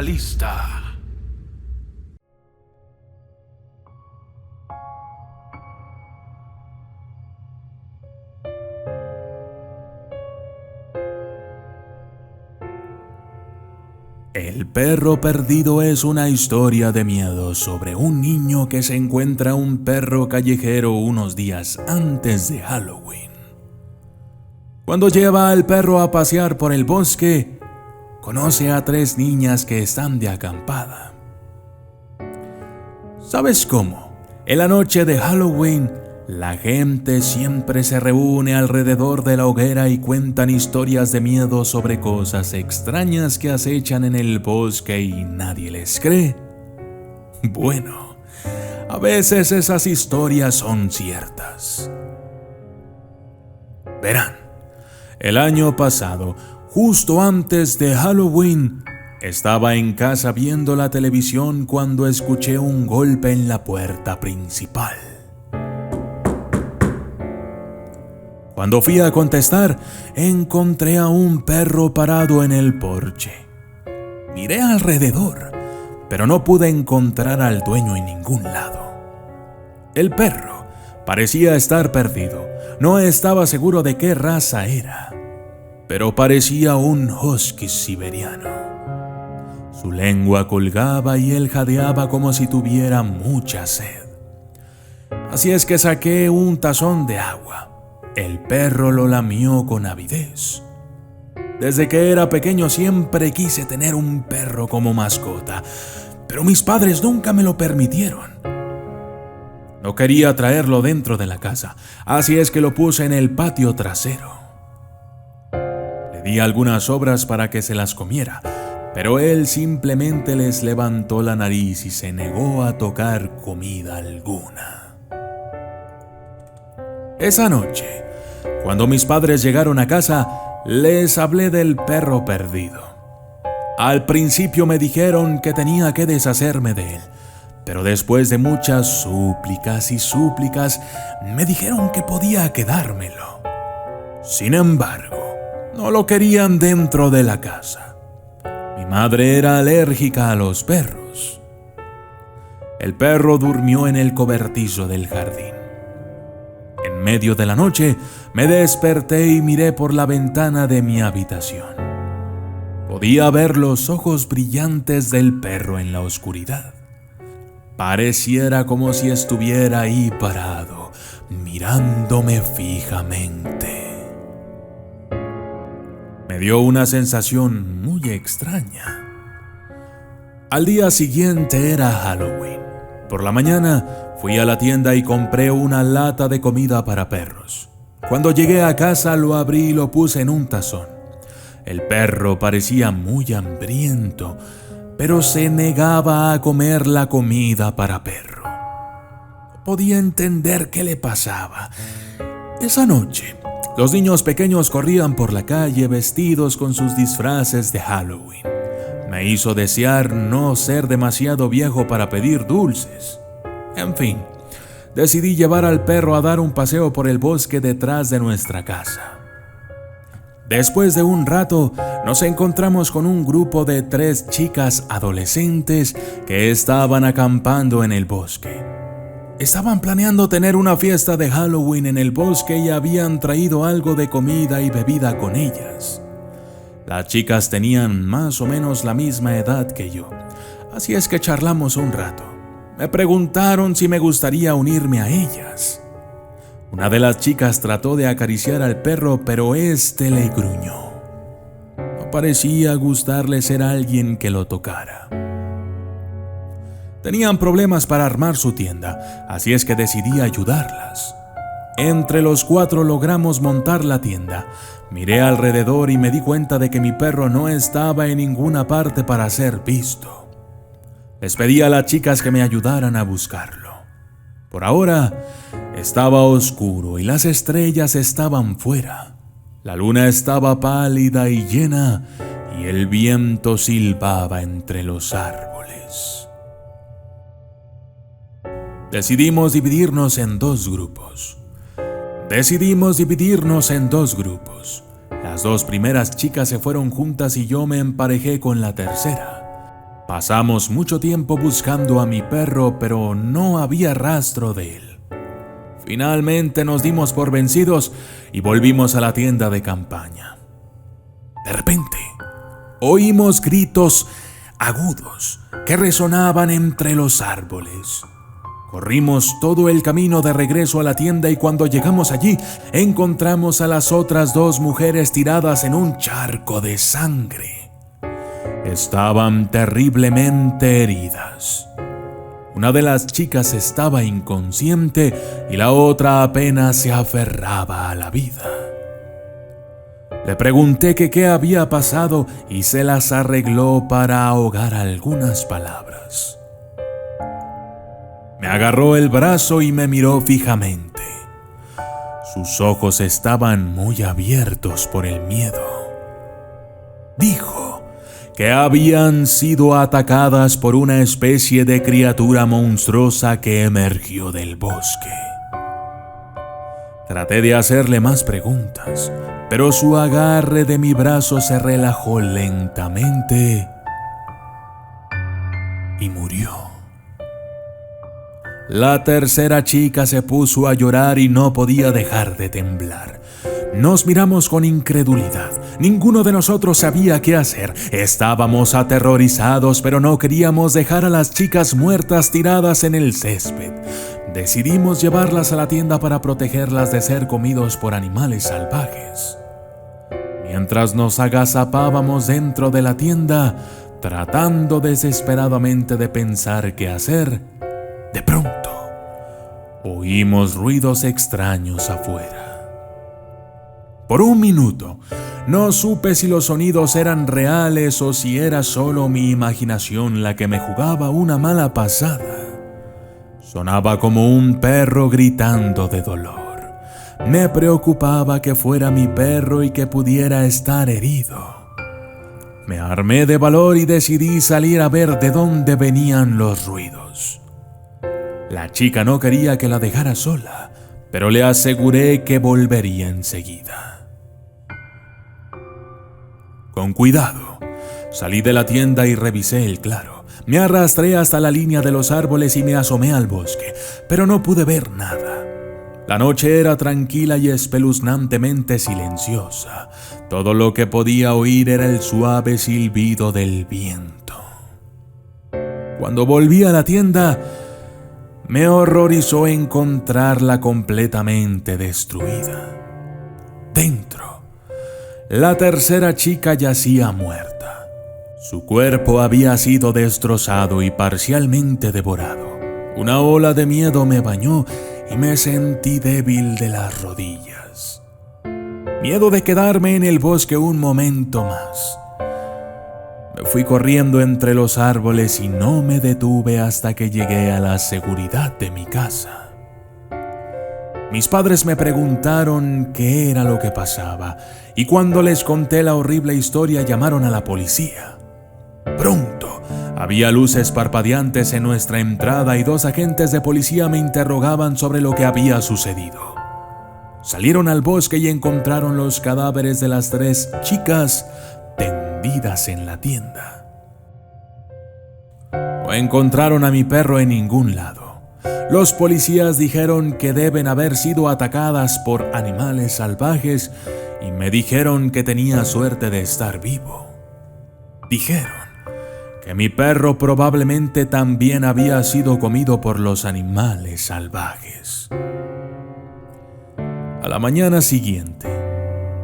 Surrealista. El perro perdido es una historia de miedo sobre un niño que se encuentra un perro callejero unos días antes de Halloween. Cuando lleva al perro a pasear por el bosque, conoce a 3 niñas que están de acampada. ¿Sabes cómo? En la noche de Halloween, la gente siempre se reúne alrededor de la hoguera y cuentan historias de miedo sobre cosas extrañas que acechan en el bosque y nadie les cree. Bueno, a veces esas historias son ciertas. Verán, el año pasado, justo antes de Halloween, estaba en casa viendo la televisión cuando escuché un golpe en la puerta principal. Cuando fui a contestar, encontré a un perro parado en el porche. Miré alrededor, pero no pude encontrar al dueño en ningún lado. El perro parecía estar perdido. No estaba seguro de qué raza era, pero parecía un husky siberiano. Su lengua colgaba y él jadeaba como si tuviera mucha sed. Así es que saqué un tazón de agua. El perro lo lamió con avidez. Desde que era pequeño siempre quise tener un perro como mascota, pero mis padres nunca me lo permitieron. No quería traerlo dentro de la casa, así es que lo puse en el patio trasero. Le di algunas sobras para que se las comiera, pero él simplemente les levantó la nariz y se negó a tocar comida alguna. Esa noche, cuando mis padres llegaron a casa, les hablé del perro perdido. Al principio me dijeron que tenía que deshacerme de él, pero después de muchas súplicas y súplicas, me dijeron que podía quedármelo. Sin embargo, no lo querían dentro de la casa. Mi madre era alérgica a los perros. El perro durmió en el cobertizo del jardín. En medio de la noche, me desperté y miré por la ventana de mi habitación. Podía ver los ojos brillantes del perro en la oscuridad. Pareciera como si estuviera ahí parado, mirándome fijamente. Me dio una sensación muy extraña. Al día siguiente era Halloween. Por la mañana fui a la tienda y compré una lata de comida para perros. Cuando llegué a casa lo abrí y lo puse en un tazón. El perro parecía muy hambriento, pero se negaba a comer la comida para perro. No podía entender qué le pasaba. Esa noche, los niños pequeños corrían por la calle vestidos con sus disfraces de Halloween. Me hizo desear no ser demasiado viejo para pedir dulces. En fin, decidí llevar al perro a dar un paseo por el bosque detrás de nuestra casa. Después de un rato, nos encontramos con un grupo de 3 chicas adolescentes que estaban acampando en el bosque. Estaban planeando tener una fiesta de Halloween en el bosque y habían traído algo de comida y bebida con ellas. Las chicas tenían más o menos la misma edad que yo, así es que charlamos un rato. Me preguntaron si me gustaría unirme a ellas. Una de las chicas trató de acariciar al perro, pero este le gruñó. No parecía gustarle ser alguien que lo tocara. Tenían problemas para armar su tienda, así es que decidí ayudarlas. Entre los 4 logramos montar la tienda. Miré alrededor y me di cuenta de que mi perro no estaba en ninguna parte para ser visto. Les pedí a las chicas que me ayudaran a buscarlo. Por ahora, estaba oscuro y las estrellas estaban fuera. La luna estaba pálida y llena y el viento silbaba entre los árboles. Decidimos dividirnos en dos grupos. Las 2 primeras chicas se fueron juntas y yo me emparejé con la tercera. Pasamos mucho tiempo buscando a mi perro, pero no había rastro de él. Finalmente nos dimos por vencidos y volvimos a la tienda de campaña. De repente, oímos gritos agudos que resonaban entre los árboles. Corrimos todo el camino de regreso a la tienda y cuando llegamos allí, encontramos a las otras dos mujeres tiradas en un charco de sangre. Estaban terriblemente heridas. Una de las chicas estaba inconsciente y la otra apenas se aferraba a la vida. Le pregunté que qué había pasado y se las arregló para ahogar algunas palabras. Me agarró el brazo y me miró fijamente. Sus ojos estaban muy abiertos por el miedo. Dijo que habían sido atacadas por una especie de criatura monstruosa que emergió del bosque. Traté de hacerle más preguntas, pero su agarre de mi brazo se relajó lentamente y murió. La tercera chica se puso a llorar y no podía dejar de temblar. Nos miramos con incredulidad. Ninguno de nosotros sabía qué hacer. Estábamos aterrorizados, pero no queríamos dejar a las chicas muertas tiradas en el césped. Decidimos llevarlas a la tienda para protegerlas de ser comidos por animales salvajes. Mientras nos agazapábamos dentro de la tienda, tratando desesperadamente de pensar qué hacer, de pronto oímos ruidos extraños afuera. Por un minuto, no supe si los sonidos eran reales o si era solo mi imaginación la que me jugaba una mala pasada. Sonaba como un perro gritando de dolor. Me preocupaba que fuera mi perro y que pudiera estar herido. Me armé de valor y decidí salir a ver de dónde venían los ruidos. La chica no quería que la dejara sola, pero le aseguré que volvería enseguida. Con cuidado, salí de la tienda y revisé el claro. Me arrastré hasta la línea de los árboles y me asomé al bosque, pero no pude ver nada. La noche era tranquila y espeluznantemente silenciosa. Todo lo que podía oír era el suave silbido del viento. Cuando volví a la tienda, me horrorizó encontrarla completamente destruida. Dentro, la tercera chica yacía muerta. Su cuerpo había sido destrozado y parcialmente devorado. Una ola de miedo me bañó y me sentí débil de las rodillas. Miedo de quedarme en el bosque un momento más. Me fui corriendo entre los árboles y no me detuve hasta que llegué a la seguridad de mi casa. Mis padres me preguntaron qué era lo que pasaba y cuando les conté la horrible historia llamaron a la policía. Pronto, había luces parpadeantes en nuestra entrada y 2 agentes de policía me interrogaban sobre lo que había sucedido. Salieron al bosque y encontraron los cadáveres de las 3 chicas tendidas en la tienda. No encontraron a mi perro en ningún lado. Los policías dijeron que deben haber sido atacadas por animales salvajes y me dijeron que tenía suerte de estar vivo. Dijeron que mi perro probablemente también había sido comido por los animales salvajes. A la mañana siguiente,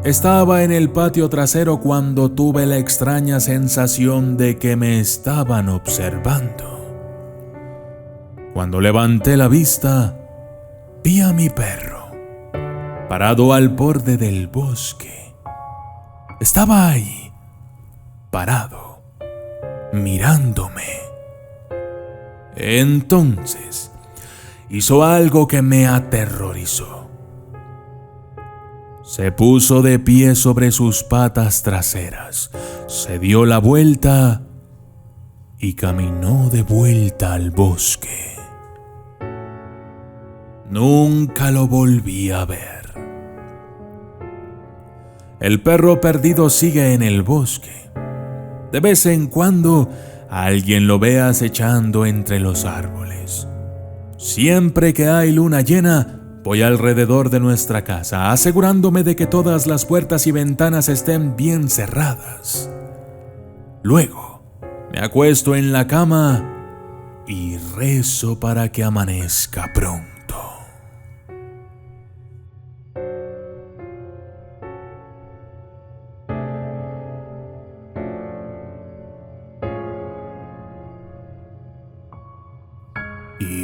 estaba en el patio trasero cuando tuve la extraña sensación de que me estaban observando. Cuando levanté la vista, vi a mi perro, parado al borde del bosque. Estaba ahí, parado, mirándome. Entonces, hizo algo que me aterrorizó. Se puso de pie sobre sus patas traseras, se dio la vuelta y caminó de vuelta al bosque. Nunca lo volví a ver. El perro perdido sigue en el bosque. De vez en cuando alguien lo ve acechando entre los árboles. Siempre que hay luna llena, voy alrededor de nuestra casa, asegurándome de que todas las puertas y ventanas estén bien cerradas. Luego, me acuesto en la cama y rezo para que amanezca pronto.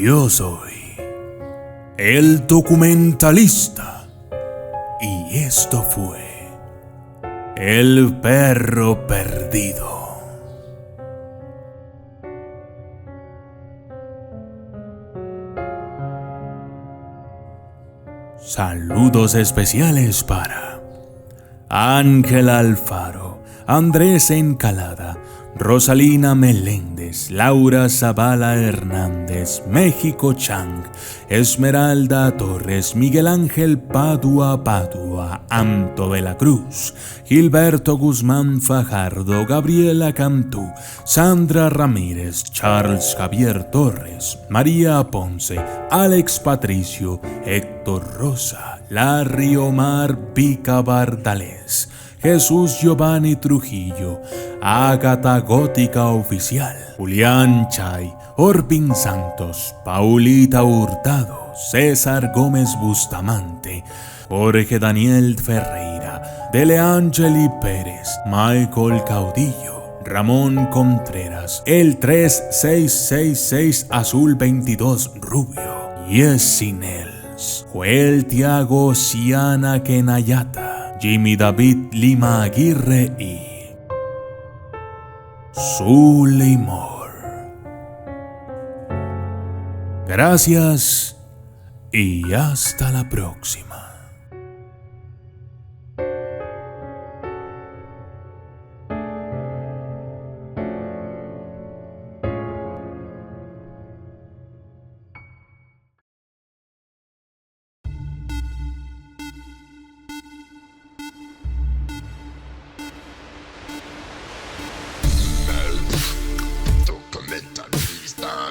Yo soy el documentalista y esto fue El Perro Perdido. Saludos especiales para Ángel Alfaro, Andrés Encalada, Rosalina Meléndez, Laura Zavala Hernández, México Chang, Esmeralda Torres, Miguel Ángel Padua, Anto de la Cruz, Gilberto Guzmán Fajardo, Gabriela Cantú, Sandra Ramírez, Charles Javier Torres, María Ponce, Alex Patricio, Héctor Rosa, Larry Omar Pica Bardales, Jesús Giovanni Trujillo, Ágata Gótica Oficial, Julián Chay, Orpin Santos, Paulita Hurtado, César Gómez Bustamante, Jorge Daniel Ferreira, Dele Angeli Pérez, Michael Caudillo, Ramón Contreras, el 3666 Azul 22 Rubio, Yessi Nels, Joel Tiago Ciana Kenayata, Jimmy David Lima Aguirre y Zulimor. Gracias y hasta la próxima. Documentalista.